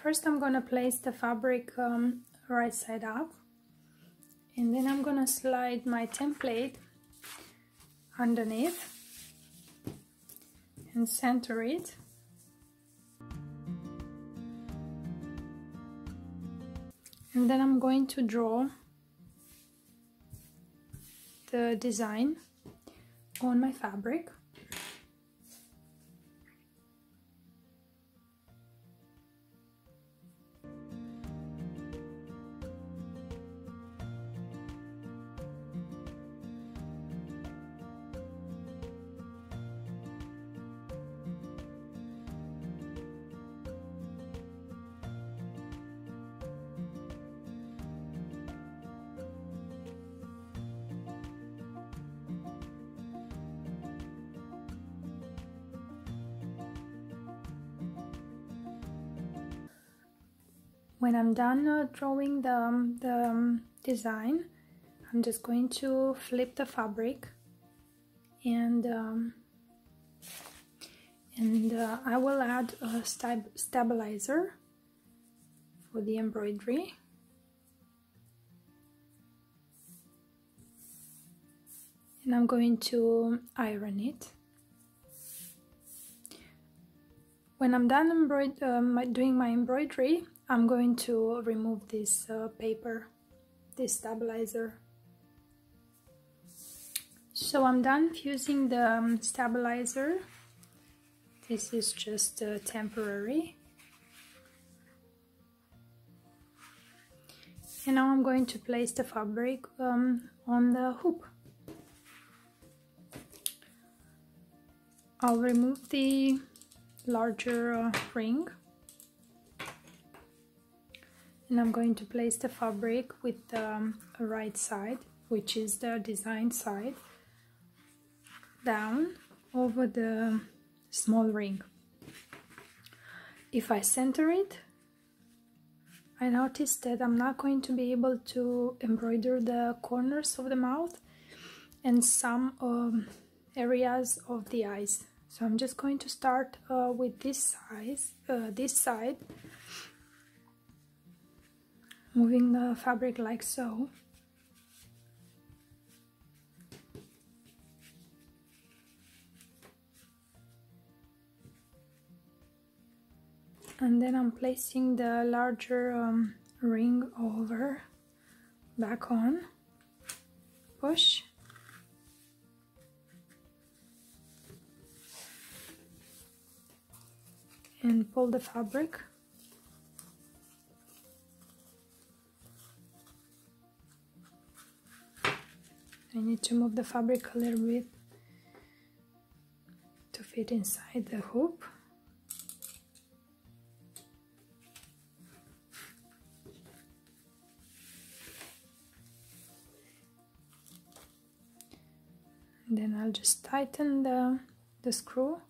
First I'm gonna place the fabric right side up, and then I'm gonna slide my template underneath and center it. And then I'm going to draw the design on my fabric. When I'm done drawing the design, I'm just going to flip the fabric, and I will add a stabilizer for the embroidery. And I'm going to iron it. When I'm done doing my embroidery, I'm going to remove this paper, this stabilizer. So I'm done fusing the stabilizer. This is just temporary. And now I'm going to place the fabric on the hoop. I'll remove the larger ring, and I'm going to place the fabric with the right side, which is the design side, down over the small ring. If I center it, I noticed that I'm not going to be able to embroider the corners of the mouth and some areas of the eyes. So I'm just going to start with this side, moving the fabric like so. And then I'm placing the larger ring over, back on, push. And pull the fabric. I need to move the fabric a little bit to fit inside the hoop. And then I'll just tighten the screw.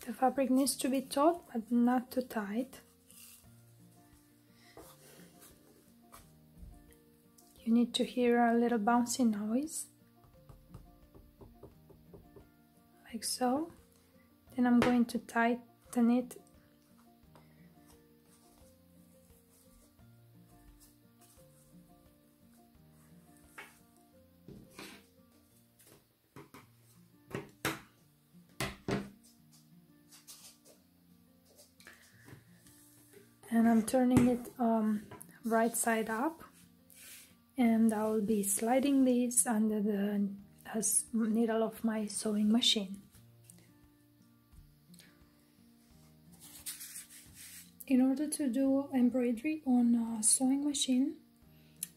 The fabric needs to be taut, but not too tight. You need to hear a little bouncy noise, like so. Then I'm going to tighten it . And I'm turning it right side up, and I'll be sliding this under the needle of my sewing machine. In order to do embroidery on a sewing machine,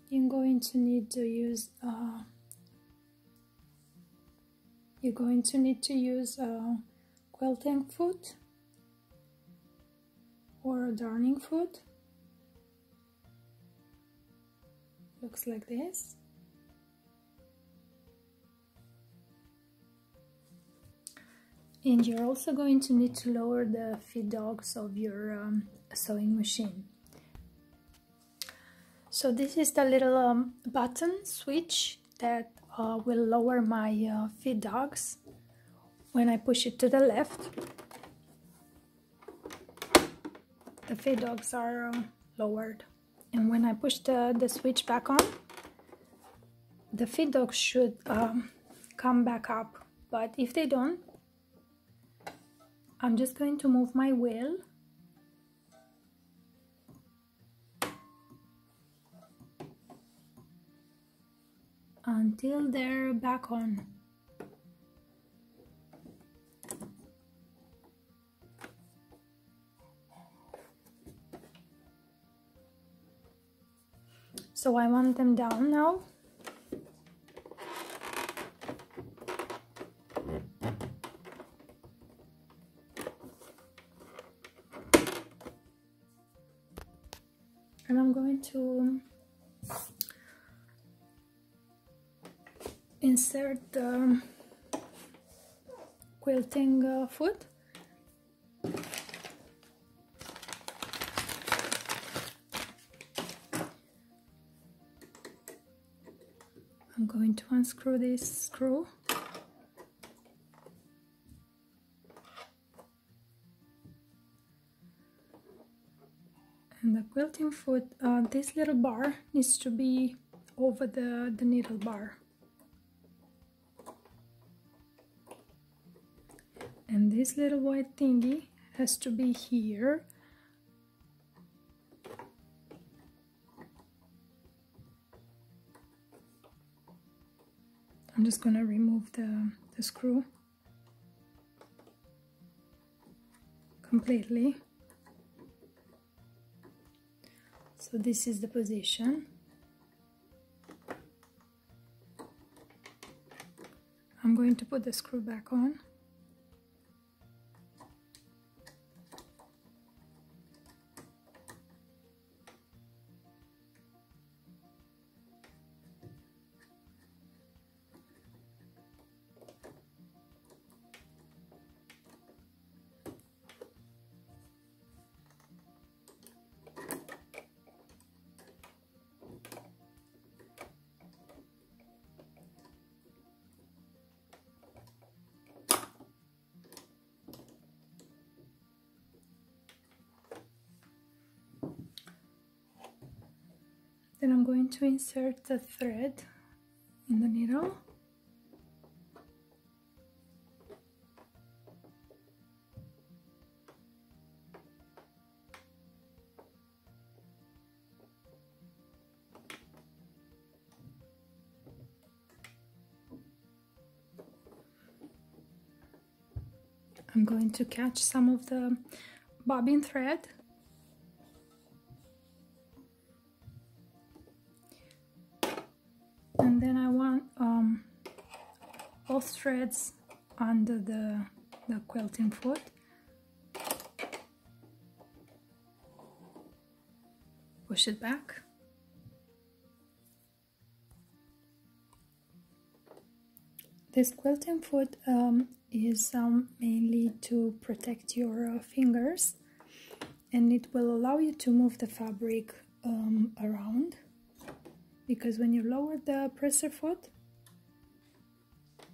you're going to need to use a quilting foot or a darning foot, Looks like this. And you're also going to need to lower the feed dogs of your sewing machine. So this is the little button switch that will lower my feed dogs. When I push it to the left, the feed dogs are lowered. And when I push the switch back on, the feed dogs should come back up. But if they don't, I'm just going to move my wheel until they're back on. So I want them down now. And I'm going to insert the quilting foot. I'm going to unscrew this screw. And the quilting foot, this little bar needs to be over the needle bar. And this little white thingy has to be here. I'm just gonna remove the screw completely. So this is the position. I'm going to put the screw back on. Then I'm going to insert the thread in the needle. I'm going to catch some of the bobbin thread. And then I want both threads under the quilting foot. Push it back. This quilting foot is mainly to protect your fingers, and it will allow you to move the fabric around. Because when you lower the presser foot,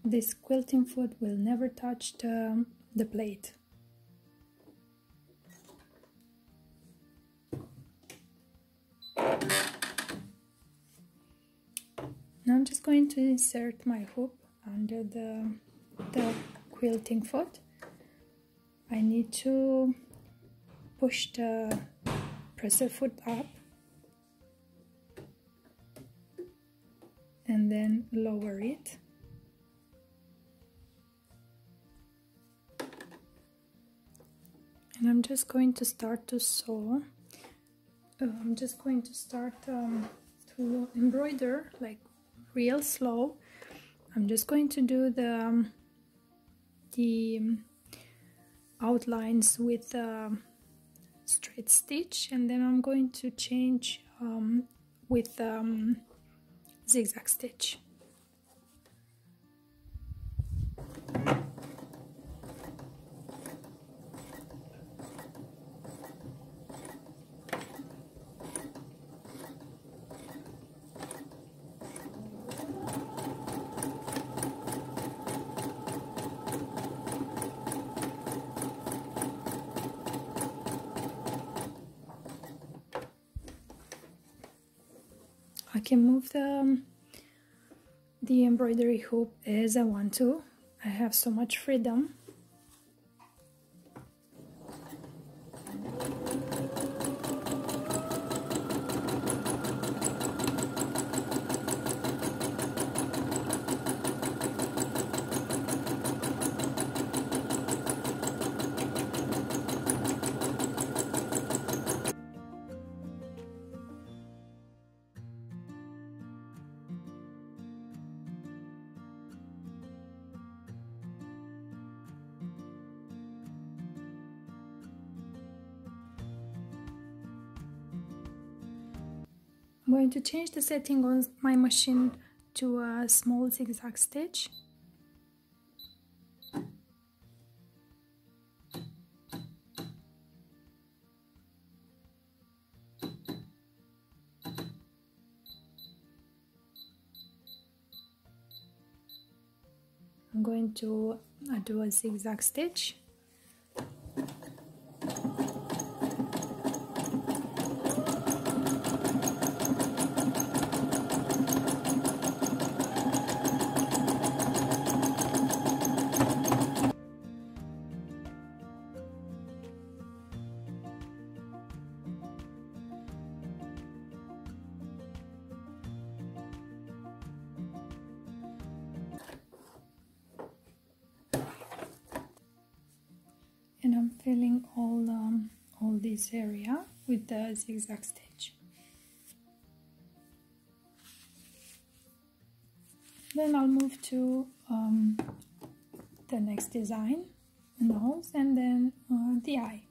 this quilting foot will never touch the plate. Now I'm just going to insert my hoop under the quilting foot. I need to push the presser foot up and then lower it. And I'm just going to start to sew. I'm just going to start to embroider like real slow. I'm just going to do the outlines with straight stitch, and then I'm going to change with zigzag stitch. I can move the embroidery hoop as I want to. I have so much freedom. I'm going to change the setting on my machine to a small zigzag stitch. I'm going to do a zigzag stitch. And I'm filling all this area with the zigzag stitch. Then I'll move to the next design, the nose, and then the eye.